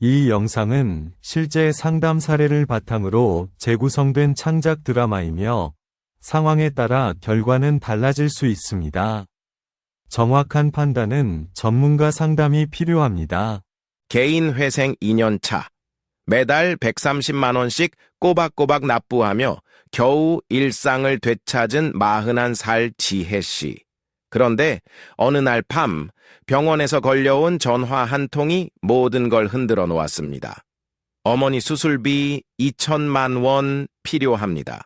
이 영상은 실제 상담 사례를 바탕으로 재구성된 창작 드라마이며 상황에 따라 결과는 달라질 수 있습니다. 정확한 판단은 전문가 상담이 필요합니다. 개인 회생 2년차. 매달 130만 원씩 꼬박꼬박 납부하며 겨우 일상을 되찾은 41살 지혜씨. 그런데 어느 날 밤 병원에서 걸려온 전화 한 통이 모든 걸 흔들어 놓았습니다. 어머니 수술비 2천만 원 필요합니다.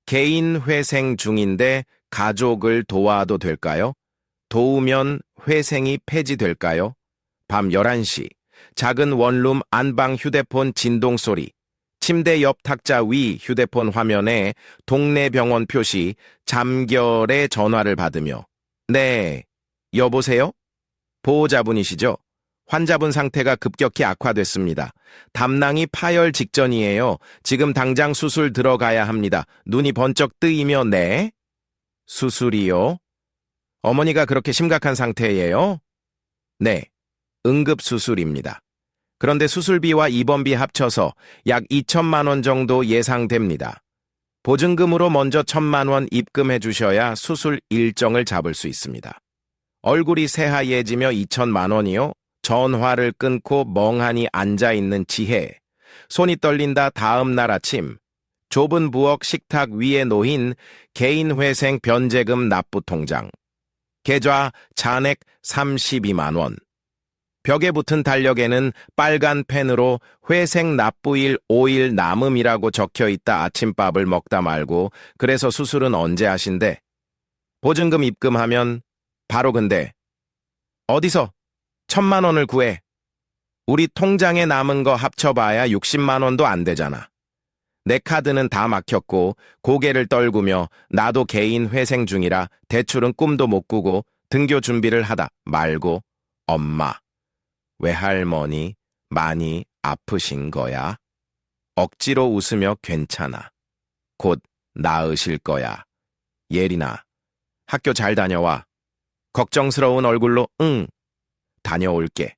개인 회생 중인데 가족을 도와도 될까요? 도우면 회생이 폐지될까요? 밤 11시, 작은 원룸 안방 휴대폰 진동 소리, 침대 옆 탁자 위 휴대폰 화면에 동네 병원 표시 잠결에 전화를 받으며 네, 여보세요? 보호자분이시죠? 환자분 상태가 급격히 악화됐습니다. 담낭이 파열 직전이에요. 지금 당장 수술 들어가야 합니다. 눈이 번쩍 뜨이며 네? 수술이요? 어머니가 그렇게 심각한 상태예요? 네, 응급수술입니다. 그런데 수술비와 입원비 합쳐서 약 2천만 원 정도 예상됩니다. 보증금으로 먼저 1천만 원 입금해 주셔야 수술 일정을 잡을 수 있습니다. 얼굴이 새하얘지며 2천만 원이요? 전화를 끊고 멍하니 앉아있는 지혜. 손이 떨린다. 다음 날 아침. 좁은 부엌 식탁 위에 놓인 개인회생 변제금 납부 통장. 계좌 잔액 32만 원. 벽에 붙은 달력에는 빨간 펜으로 회생 납부일 5일 남음이라고 적혀있다. 아침밥을 먹다 말고 그래서 수술은 언제 하신대? 보증금 입금하면 바로 근데 어디서 1천만 원을 구해? 우리 통장에 남은 거 합쳐봐야 60만 원도 안 되잖아. 내 카드는 다 막혔고 고개를 떨구며 나도 개인 회생 중이라 대출은 꿈도 못 꾸고 등교 준비를 하다 말고 엄마. 외할머니 많이 아프신 거야? 억지로 웃으며 괜찮아. 곧 나으실 거야. 예린아, 학교 잘 다녀와. 걱정스러운 얼굴로 응, 다녀올게.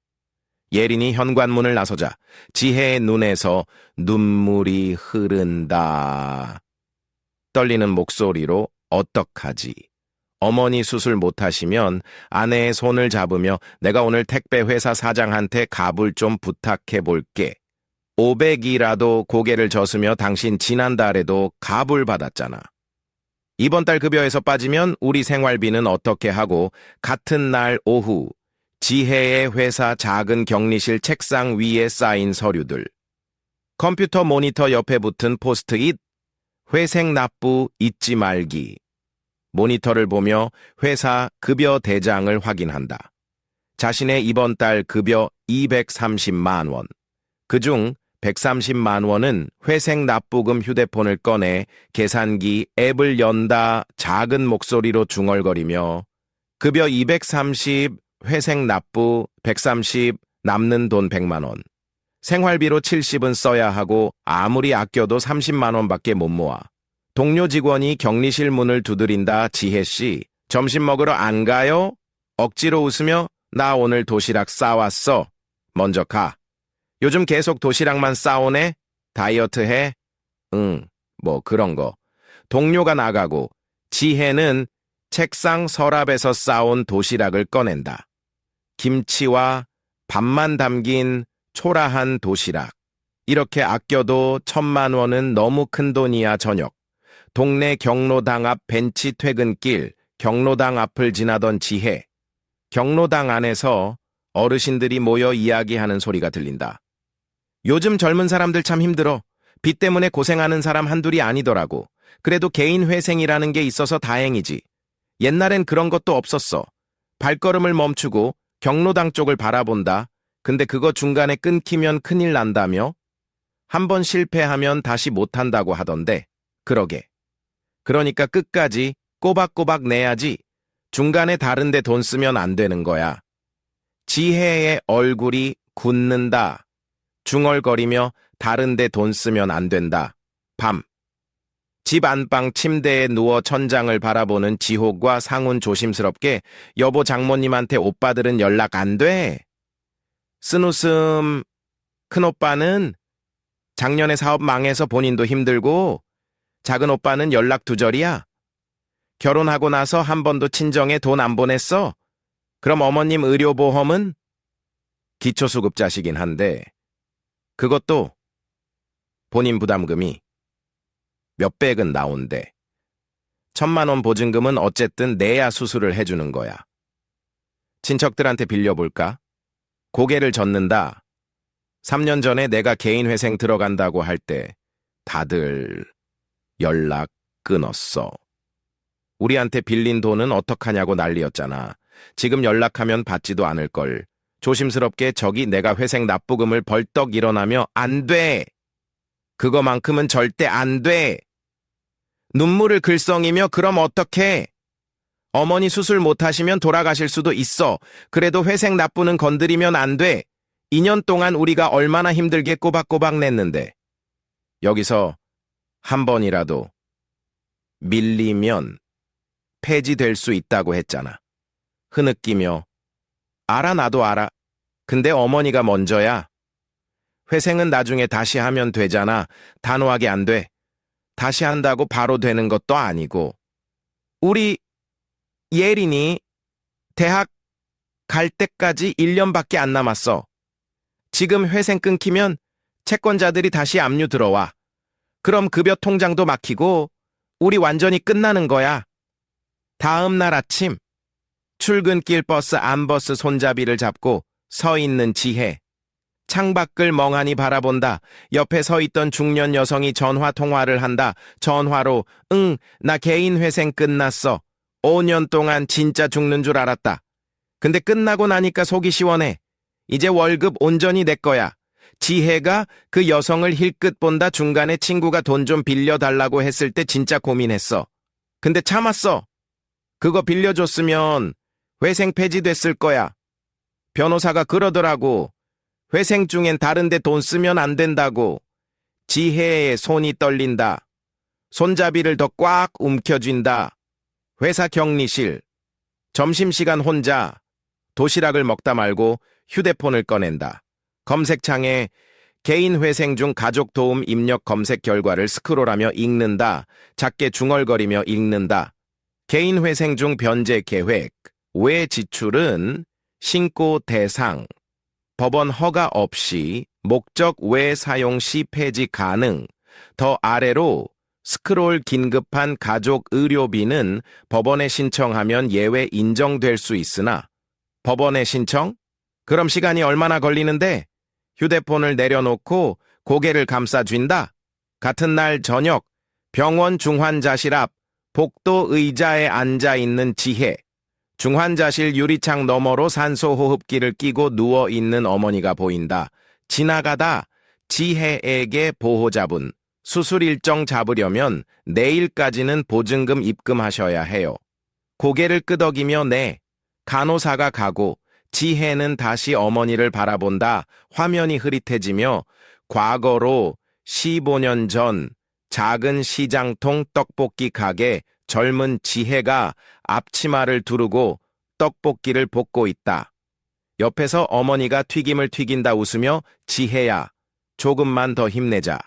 예린이 현관문을 나서자 지혜의 눈에서 눈물이 흐른다. 떨리는 목소리로 어떡하지? 어머니 수술 못하시면 아내의 손을 잡으며 내가 오늘 택배 회사 사장한테 갑을 좀 부탁해 볼게. 500이라도 고개를 젓으며 당신 지난달에도 갑을 받았잖아. 이번 달 급여에서 빠지면 우리 생활비는 어떻게 하고 같은 날 오후 지혜의 회사 작은 격리실 책상 위에 쌓인 서류들. 컴퓨터 모니터 옆에 붙은 포스트잇. 회생 납부 잊지 말기. 모니터를 보며 회사 급여 대장을 확인한다. 자신의 이번 달 급여 230만 원. 그중 130만 원은 회생 납부금. 휴대폰을 꺼내 계산기 앱을 연다. 작은 목소리로 중얼거리며 급여 230, 회생 납부 130, 남는 돈 100만 원. 생활비로 70은 써야 하고 아무리 아껴도 30만 원밖에 못 모아. 동료 직원이 격리실 문을 두드린다. 지혜씨, 점심 먹으러 안 가요? 억지로 웃으며 나 오늘 도시락 싸왔어. 먼저 가. 요즘 계속 도시락만 싸오네? 다이어트 해? 응, 뭐 그런 거. 동료가 나가고 지혜는 책상 서랍에서 싸온 도시락을 꺼낸다. 김치와 밥만 담긴 초라한 도시락. 이렇게 아껴도 1천만 원은 너무 큰 돈이야. 저녁. 동네 경로당 앞 벤치 퇴근길. 경로당 앞을 지나던 지혜. 경로당 안에서 어르신들이 모여 이야기하는 소리가 들린다. 요즘 젊은 사람들 참 힘들어. 빚 때문에 고생하는 사람 한둘이 아니더라고. 그래도 개인 회생이라는 게 있어서 다행이지. 옛날엔 그런 것도 없었어. 발걸음을 멈추고 경로당 쪽을 바라본다. 근데 그거 중간에 끊기면 큰일 난다며? 한번 실패하면 다시 못한다고 하던데. 그러게. 그러니까 끝까지 꼬박꼬박 내야지. 중간에 다른 데 돈 쓰면 안 되는 거야. 지혜의 얼굴이 굳는다. 중얼거리며 다른 데 돈 쓰면 안 된다. 밤. 집 안방 침대에 누워 천장을 바라보는 지호과 상훈 조심스럽게 여보 장모님한테 오빠들은 연락 안 돼? 쓴웃음. 큰오빠는 작년에 사업 망해서 본인도 힘들고 작은 오빠는 연락 두절이야. 결혼하고 나서 한 번도 친정에 돈 안 보냈어. 그럼 어머님 의료보험은? 기초수급자시긴 한데 그것도 본인 부담금이 몇백은 나온대. 1,000만 원 보증금은 어쨌든 내야 수술을 해주는 거야. 친척들한테 빌려볼까? 고개를 젓는다. 3년 전에 내가 개인 회생 들어간다고 할 때 다들 연락 끊었어. 우리한테 빌린 돈은 어떡하냐고 난리였잖아. 지금 연락하면 받지도 않을걸. 조심스럽게 저기 내가 회생 납부금을 벌떡 일어나며 안 돼! 그거만큼은 절대 안 돼! 눈물을 글썽이며 그럼 어떡해? 어머니 수술 못하시면 돌아가실 수도 있어. 그래도 회생 납부는 건드리면 안 돼. 2년 동안 우리가 얼마나 힘들게 꼬박꼬박 냈는데. 여기서 한 번이라도 밀리면 폐지될 수 있다고 했잖아. 흐느끼며 알아 나도 알아. 근데 어머니가 먼저야. 회생은 나중에 다시 하면 되잖아. 단호하게 안 돼. 다시 한다고 바로 되는 것도 아니고. 우리 예린이 대학 갈 때까지 1년밖에 안 남았어. 지금 회생 끊기면 채권자들이 다시 압류 들어와. 그럼 급여 통장도 막히고 우리 완전히 끝나는 거야. 다음 날 아침 출근길 버스 안버스 손잡이를 잡고 서 있는 지혜. 창밖을 멍하니 바라본다. 옆에 서 있던 중년 여성이 전화 통화를 한다. 전화로 응, 나 개인 회생 끝났어. 5년 동안 진짜 죽는 줄 알았다. 근데 끝나고 나니까 속이 시원해. 이제 월급 온전히 내 거야. 지혜가 그 여성을 힐끗 본다 중간에 친구가 돈 좀 빌려달라고 했을 때 진짜 고민했어. 근데 참았어. 그거 빌려줬으면 회생 폐지됐을 거야. 변호사가 그러더라고. 회생 중엔 다른 데 돈 쓰면 안 된다고. 지혜의 손이 떨린다. 손잡이를 더 꽉 움켜쥔다. 회사 격리실. 점심시간 혼자. 도시락을 먹다 말고 휴대폰을 꺼낸다. 검색창에 개인 회생 중 가족 도움 입력 검색 결과를 스크롤하며 읽는다. 작게 중얼거리며 읽는다. 개인 회생 중 변제 계획. 외 지출은 신고 대상. 법원 허가 없이 목적 외 사용 시 폐지 가능. 더 아래로 스크롤 긴급한 가족 의료비는 법원에 신청하면 예외 인정될 수 있으나 법원에 신청? 그럼 시간이 얼마나 걸리는데? 휴대폰을 내려놓고 고개를 감싸쥔다. 같은 날 저녁 병원 중환자실 앞 복도 의자에 앉아있는 지혜. 중환자실 유리창 너머로 산소호흡기를 끼고 누워있는 어머니가 보인다. 지나가다 지혜에게 보호자분. 수술 일정 잡으려면 내일까지는 보증금 입금하셔야 해요. 고개를 끄덕이며 네. 간호사가 가고 지혜는 다시 어머니를 바라본다. 화면이 흐릿해지며 과거로 15년 전 작은 시장통 떡볶이 가게 젊은 지혜가 앞치마를 두르고 떡볶이를 볶고 있다. 옆에서 어머니가 튀김을 튀긴다 웃으며 지혜야, 조금만 더 힘내자.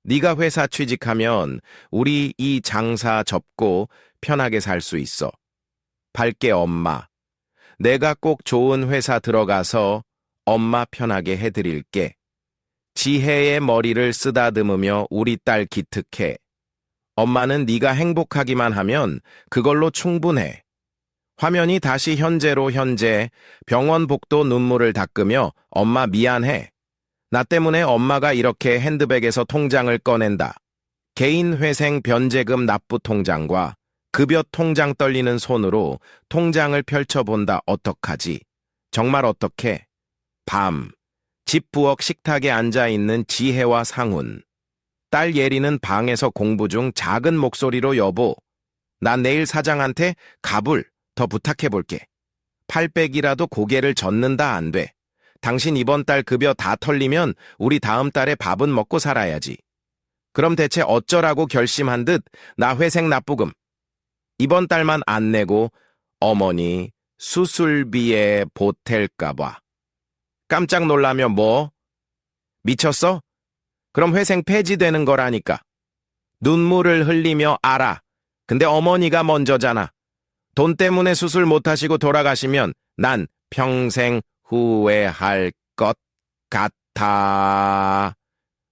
네가 회사 취직하면 우리 이 장사 접고 편하게 살 수 있어. 밝게 엄마. 내가 꼭 좋은 회사 들어가서 엄마 편하게 해드릴게. 지혜의 머리를 쓰다듬으며 우리 딸 기특해. 엄마는 네가 행복하기만 하면 그걸로 충분해. 화면이 다시 현재로 현재 병원 복도 눈물을 닦으며 엄마 미안해. 나 때문에 엄마가 이렇게 핸드백에서 통장을 꺼낸다. 개인 회생 변제금 납부 통장과 급여 통장 떨리는 손으로 통장을 펼쳐본다. 어떡하지? 정말 어떡해? 밤, 집 부엌 식탁에 앉아있는 지혜와 상훈. 딸 예리는 방에서 공부 중 작은 목소리로 여보, 나 내일 사장한테 갑을 더 부탁해볼게. 800이라도 고개를 젓는다 안 돼. 당신 이번 달 급여 다 털리면 우리 다음 달에 밥은 먹고 살아야지. 그럼 대체 어쩌라고 결심한 듯 나 회생 납부금. 이번 달만 안 내고 어머니 수술비에 보탤까봐. 깜짝 놀라며 뭐? 미쳤어? 그럼 회생 폐지되는 거라니까. 눈물을 흘리며 알아. 근데 어머니가 먼저잖아. 돈 때문에 수술 못하시고 돌아가시면 난 평생 후회할 것 같아.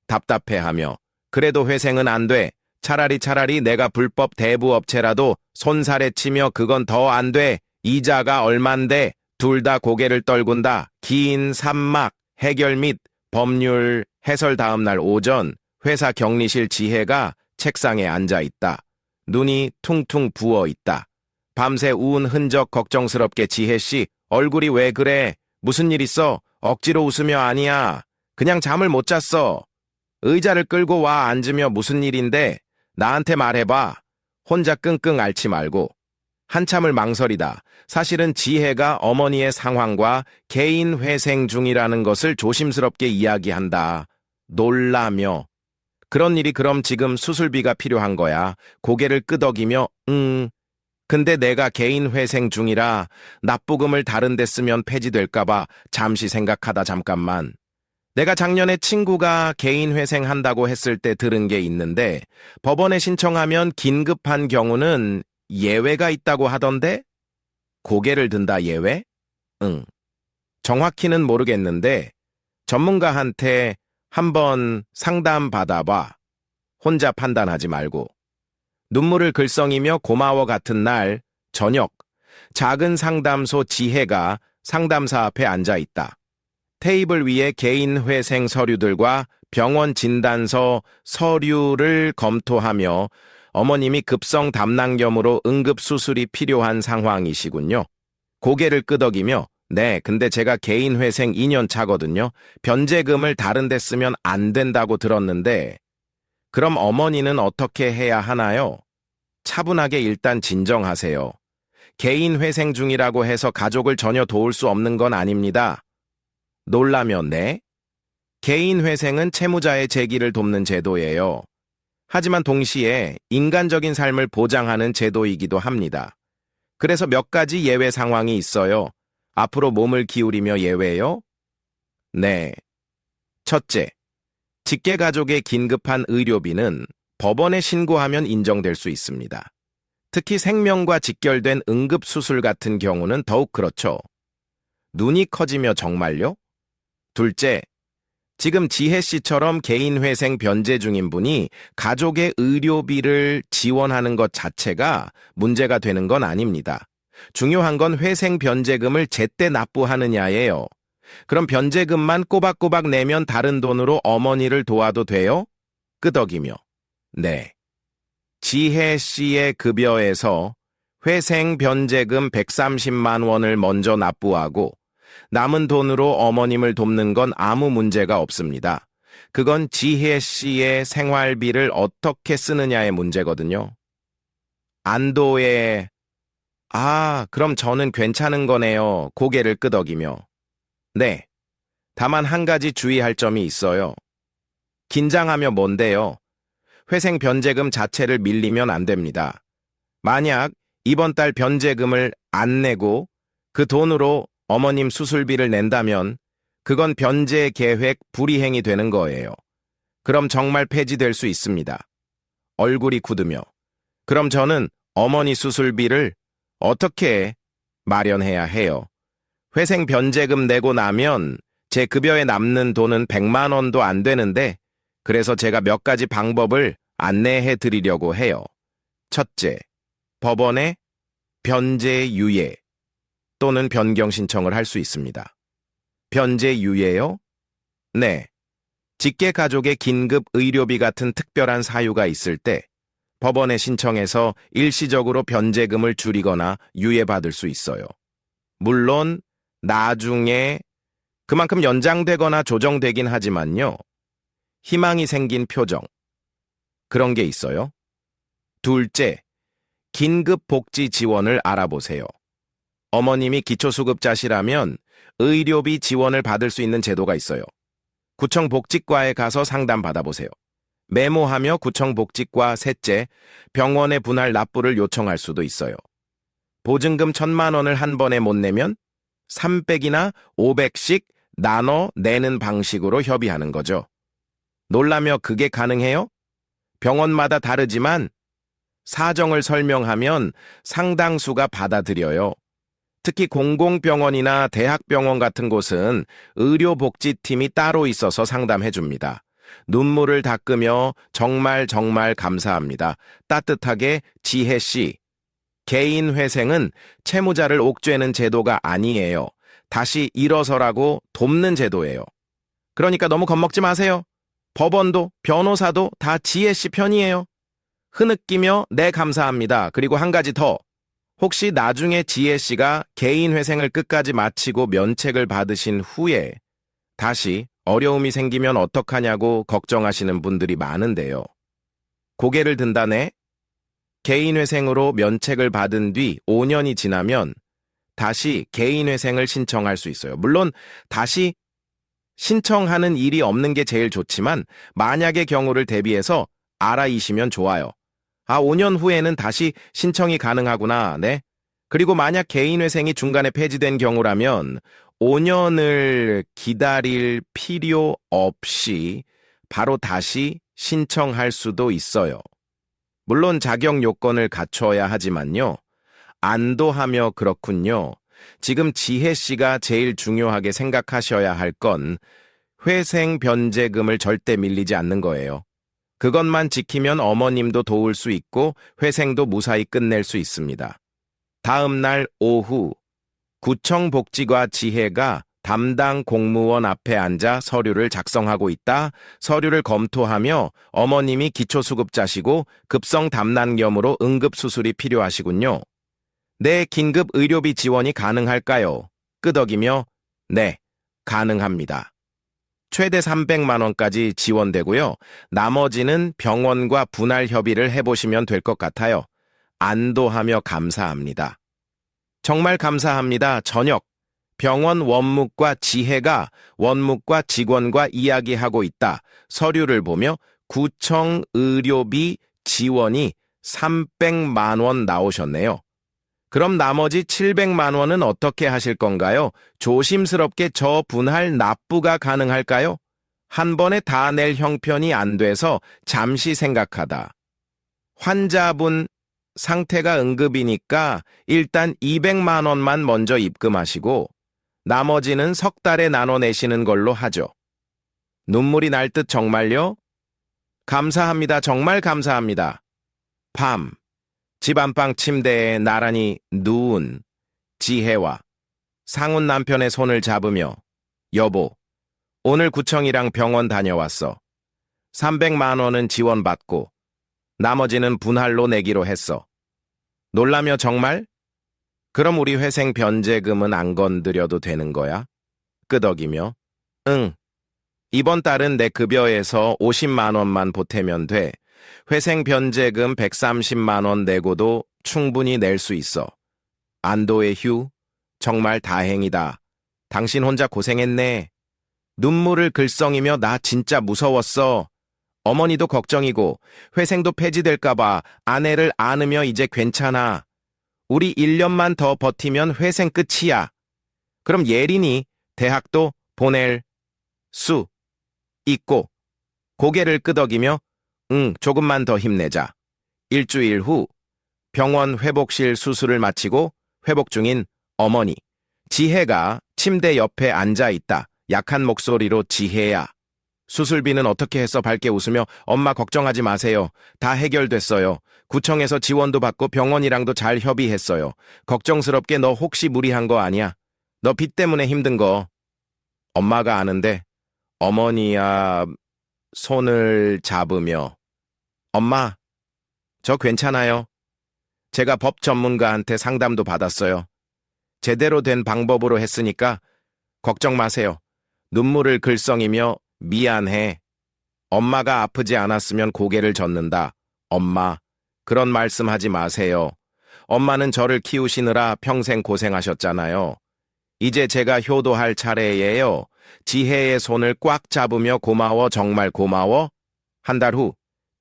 답답해하며 그래도 회생은 안 돼. 차라리 내가 불법 대부업체라도 손살에 치며 그건 더 안 돼. 이자가 얼만데. 둘 다 고개를 떨군다. 긴 산막, 해결 및 법률 해설 다음 날 오전 회사 격리실 지혜가 책상에 앉아 있다. 눈이 퉁퉁 부어 있다. 밤새 우은 흔적 걱정스럽게 지혜씨, 얼굴이 왜 그래? 무슨 일 있어? 억지로 웃으며 아니야. 그냥 잠을 못 잤어. 의자를 끌고 와 앉으며 무슨 일인데? 나한테 말해봐. 혼자 끙끙 앓지 말고. 한참을 망설이다. 사실은 지혜가 어머니의 상황과 개인 회생 중이라는 것을 조심스럽게 이야기한다. 놀라며. 그런 일이 그럼 지금 수술비가 필요한 거야. 고개를 끄덕이며 근데 내가 개인 회생 중이라 납부금을 다른 데 쓰면 폐지될까봐 잠시 생각하다 잠깐만. 내가 작년에 친구가 개인 회생한다고 했을 때 들은 게 있는데 법원에 신청하면 긴급한 경우는 예외가 있다고 하던데? 고개를 든다 예외? 응. 정확히는 모르겠는데 전문가한테 한번 상담 받아봐. 혼자 판단하지 말고. 눈물을 글썽이며 고마워 같은 날 저녁 작은 상담소 지혜가 상담사 앞에 앉아 있다. 테이블 위에 개인 회생 서류들과 병원 진단서 서류를 검토하며 어머님이 급성 담낭염으로 응급수술이 필요한 상황이시군요. 고개를 끄덕이며 네, 근데 제가 개인 회생 2년 차거든요. 변제금을 다른 데 쓰면 안 된다고 들었는데 그럼 어머니는 어떻게 해야 하나요? 차분하게 일단 진정하세요. 개인 회생 중이라고 해서 가족을 전혀 도울 수 없는 건 아닙니다. 놀라며 네? 개인 회생은 채무자의 재기를 돕는 제도예요. 하지만 동시에 인간적인 삶을 보장하는 제도이기도 합니다. 그래서 몇 가지 예외 상황이 있어요. 앞으로 몸을 기울이며 예외요? 네. 첫째, 직계가족의 긴급한 의료비는 법원에 신고하면 인정될 수 있습니다. 특히 생명과 직결된 응급수술 같은 경우는 더욱 그렇죠. 눈이 커지며 정말요? 둘째, 지금 지혜 씨처럼 개인 회생 변제 중인 분이 가족의 의료비를 지원하는 것 자체가 문제가 되는 건 아닙니다. 중요한 건 회생 변제금을 제때 납부하느냐예요. 그럼 변제금만 꼬박꼬박 내면 다른 돈으로 어머니를 도와도 돼요? 끄덕이며. 네. 지혜 씨의 급여에서 회생 변제금 130만 원을 먼저 납부하고 남은 돈으로 어머님을 돕는 건 아무 문제가 없습니다. 그건 지혜 씨의 생활비를 어떻게 쓰느냐의 문제거든요. 안도의 그럼 저는 괜찮은 거네요. 고개를 끄덕이며. 네. 다만 한 가지 주의할 점이 있어요. 긴장하며 뭔데요? 회생 변제금 자체를 밀리면 안 됩니다. 만약 이번 달 변제금을 안 내고 그 돈으로 어머님 수술비를 낸다면 그건 변제 계획 불이행이 되는 거예요. 그럼 정말 폐지될 수 있습니다. 얼굴이 굳으며. 그럼 저는 어머니 수술비를 어떻게 마련해야 해요? 회생 변제금 내고 나면 제 급여에 남는 돈은 100만 원도 안 되는데 그래서 제가 몇 가지 방법을 안내해 드리려고 해요. 첫째, 법원에 변제 유예 또는 변경 신청을 할 수 있습니다. 변제 유예요? 네. 직계 가족의 긴급 의료비 같은 특별한 사유가 있을 때 법원에 신청해서 일시적으로 변제금을 줄이거나 유예받을 수 있어요. 물론 나중에 그만큼 연장되거나 조정되긴 하지만요. 희망이 생긴 표정. 그런 게 있어요. 둘째, 긴급 복지 지원을 알아보세요. 어머님이 기초수급자시라면 의료비 지원을 받을 수 있는 제도가 있어요. 구청 복지과에 가서 상담 받아보세요. 메모하며 구청 복지과 셋째, 병원에 분할 납부를 요청할 수도 있어요. 보증금 1,000만 원을 한 번에 못 내면 300이나 500씩 나눠 내는 방식으로 협의하는 거죠. 놀라며 그게 가능해요? 병원마다 다르지만 사정을 설명하면 상당수가 받아들여요. 특히 공공병원이나 대학병원 같은 곳은 의료복지팀이 따로 있어서 상담해 줍니다. 눈물을 닦으며 정말 정말 감사합니다. 따뜻하게 지혜 씨. 개인 회생은 채무자를 옥죄는 제도가 아니에요. 다시 일어서라고 돕는 제도예요. 그러니까 너무 겁먹지 마세요. 법원도 변호사도 다 지혜 씨 편이에요. 흐느끼며 네 감사합니다. 그리고 한 가지 더. 혹시 나중에 지혜 씨가 개인 회생을 끝까지 마치고 면책을 받으신 후에 다시 어려움이 생기면 어떡하냐고 걱정하시는 분들이 많은데요. 고개를 든다네. 개인 회생으로 면책을 받은 뒤 5년이 지나면 다시 개인 회생을 신청할 수 있어요. 물론 다시 신청하는 일이 없는 게 제일 좋지만 만약의 경우를 대비해서 알아이시면 좋아요. 5년 후에는 다시 신청이 가능하구나. 네. 그리고 만약 개인 회생이 중간에 폐지된 경우라면 5년을 기다릴 필요 없이 바로 다시 신청할 수도 있어요. 물론 자격 요건을 갖춰야 하지만요. 안도하며 그렇군요. 지금 지혜 씨가 제일 중요하게 생각하셔야 할 건 회생 변제금을 절대 밀리지 않는 거예요. 그것만 지키면 어머님도 도울 수 있고 회생도 무사히 끝낼 수 있습니다. 다음 날 오후 구청복지과 지혜가 담당 공무원 앞에 앉아 서류를 작성하고 있다. 서류를 검토하며 어머님이 기초수급자시고 급성 담낭염으로 응급수술이 필요하시군요. 네, 긴급 의료비 지원이 가능할까요? 끄덕이며 네, 가능합니다. 최대 300만 원까지 지원되고요. 나머지는 병원과 분할 협의를 해보시면 될 것 같아요. 안도하며 감사합니다. 정말 감사합니다. 저녁. 병원 원무과 지혜가 원무과 직원과 이야기하고 있다. 서류를 보며 구청 의료비 지원이 300만 원 나오셨네요. 그럼 나머지 700만 원은 어떻게 하실 건가요? 조심스럽게 저 분할 납부가 가능할까요? 한 번에 다 낼 형편이 안 돼서 잠시 생각하다. 환자분 상태가 응급이니까 일단 200만 원만 먼저 입금하시고 나머지는 석 달에 나눠내시는 걸로 하죠. 눈물이 날 듯 정말요? 감사합니다. 정말 감사합니다. 밤. 집 안방 침대에 나란히 누운 지혜와 상훈 남편의 손을 잡으며 여보, 오늘 구청이랑 병원 다녀왔어. 300만 원은 지원받고 나머지는 분할로 내기로 했어. 놀라며 정말? 그럼 우리 회생 변제금은 안 건드려도 되는 거야? 끄덕이며 응. 이번 달은 내 급여에서 50만 원만 보태면 돼. 회생 변제금 130만 원 내고도 충분히 낼 수 있어. 안도의 휴, 정말 다행이다. 당신 혼자 고생했네. 눈물을 글썽이며 나 진짜 무서웠어. 어머니도 걱정이고 회생도 폐지될까봐 아내를 안으며 이제 괜찮아. 우리 1년만 더 버티면 회생 끝이야. 그럼 예린이 대학도 보낼 수 있고 고개를 끄덕이며 응, 조금만 더 힘내자. 일주일 후 병원 회복실 수술을 마치고 회복 중인 어머니 지혜가 침대 옆에 앉아 있다. 약한 목소리로 지혜야. 수술비는 어떻게 했어? 밝게 웃으며 엄마 걱정하지 마세요. 다 해결됐어요. 구청에서 지원도 받고 병원이랑도 잘 협의했어요. 걱정스럽게 너 혹시 무리한 거 아니야? 너 빚 때문에 힘든 거. 엄마가 아는데 어머니야 손을 잡으며 엄마, 저 괜찮아요. 제가 법 전문가한테 상담도 받았어요. 제대로 된 방법으로 했으니까 걱정 마세요. 눈물을 글썽이며 미안해. 엄마가 아프지 않았으면 고개를 젓는다. 엄마, 그런 말씀하지 마세요. 엄마는 저를 키우시느라 평생 고생하셨잖아요. 이제 제가 효도할 차례예요. 지혜의 손을 꽉 잡으며 고마워, 정말 고마워. 한 달 후,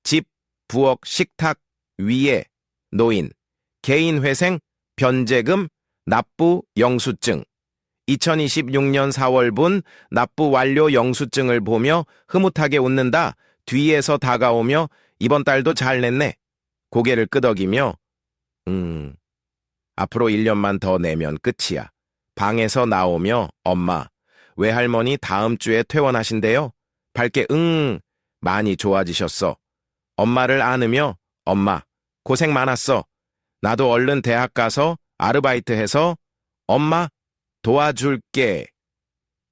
집, 부엌, 식탁 위에 놓인 개인 회생, 변제금, 납부, 영수증. 2026년 4월분 납부 완료 영수증을 보며 흐뭇하게 웃는다. 뒤에서 다가오며 이번 달도 잘 냈네. 고개를 끄덕이며 앞으로 1년만 더 내면 끝이야. 방에서 나오며 엄마, 외할머니 다음 주에 퇴원하신대요. 밝게 많이 좋아지셨어. 엄마를 안으며 엄마, 고생 많았어. 나도 얼른 대학 가서 아르바이트해서 엄마, 도와줄게.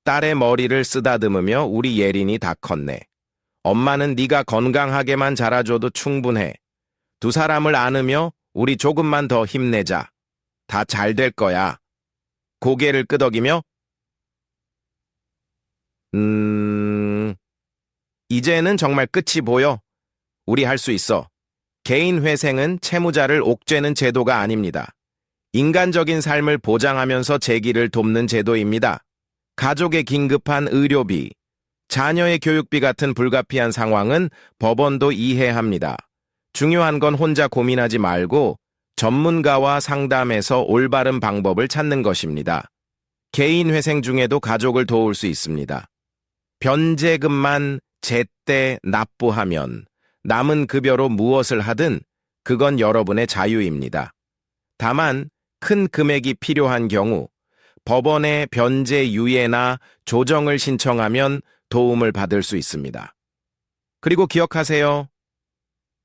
딸의 머리를 쓰다듬으며 우리 예린이 다 컸네. 엄마는 네가 건강하게만 자라줘도 충분해. 두 사람을 안으며 우리 조금만 더 힘내자. 다 잘 될 거야. 고개를 끄덕이며 이제는 정말 끝이 보여. 우리 할 수 있어. 개인 회생은 채무자를 옥죄는 제도가 아닙니다. 인간적인 삶을 보장하면서 재기를 돕는 제도입니다. 가족의 긴급한 의료비, 자녀의 교육비 같은 불가피한 상황은 법원도 이해합니다. 중요한 건 혼자 고민하지 말고 전문가와 상담해서 올바른 방법을 찾는 것입니다. 개인 회생 중에도 가족을 도울 수 있습니다. 변제금만 제때 납부하면 남은 급여로 무엇을 하든 그건 여러분의 자유입니다. 다만 큰 금액이 필요한 경우 법원의 변제 유예나 조정을 신청하면 도움을 받을 수 있습니다. 그리고 기억하세요.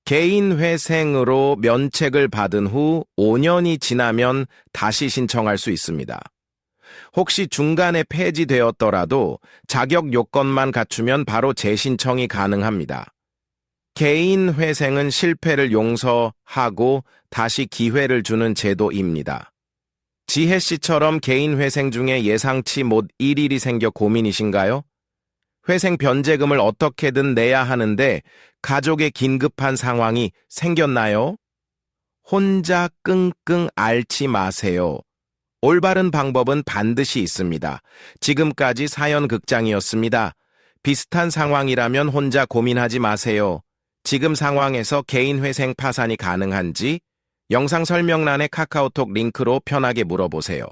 개인 회생으로 면책을 받은 후 5년이 지나면 다시 신청할 수 있습니다. 혹시 중간에 폐지되었더라도 자격 요건만 갖추면 바로 재신청이 가능합니다. 개인 회생은 실패를 용서하고 다시 기회를 주는 제도입니다. 지혜 씨처럼 개인 회생 중에 예상치 못 일일이 생겨 고민이신가요? 회생 변제금을 어떻게든 내야 하는데 가족의 긴급한 상황이 생겼나요? 혼자 끙끙 앓지 마세요. 올바른 방법은 반드시 있습니다. 지금까지 사연극장이었습니다. 비슷한 상황이라면 혼자 고민하지 마세요. 지금 상황에서 개인 회생 파산이 가능한지 영상 설명란의 카카오톡 링크로 편하게 물어보세요.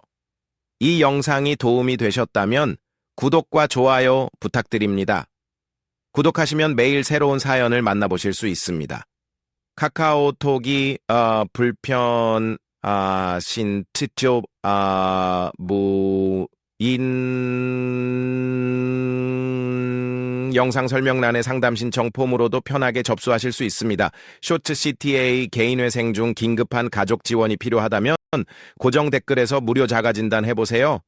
이 영상이 도움이 되셨다면 구독과 좋아요 부탁드립니다. 구독하시면 매일 새로운 사연을 만나보실 수 있습니다. 카카오톡이 불편하신 특조 무인 영상 설명란의 상담 신청 폼으로도 편하게 접수하실 수 있습니다. 쇼츠 CTA 개인회생 중 긴급한 가족 지원이 필요하다면 고정 댓글에서 무료 자가 진단 해보세요.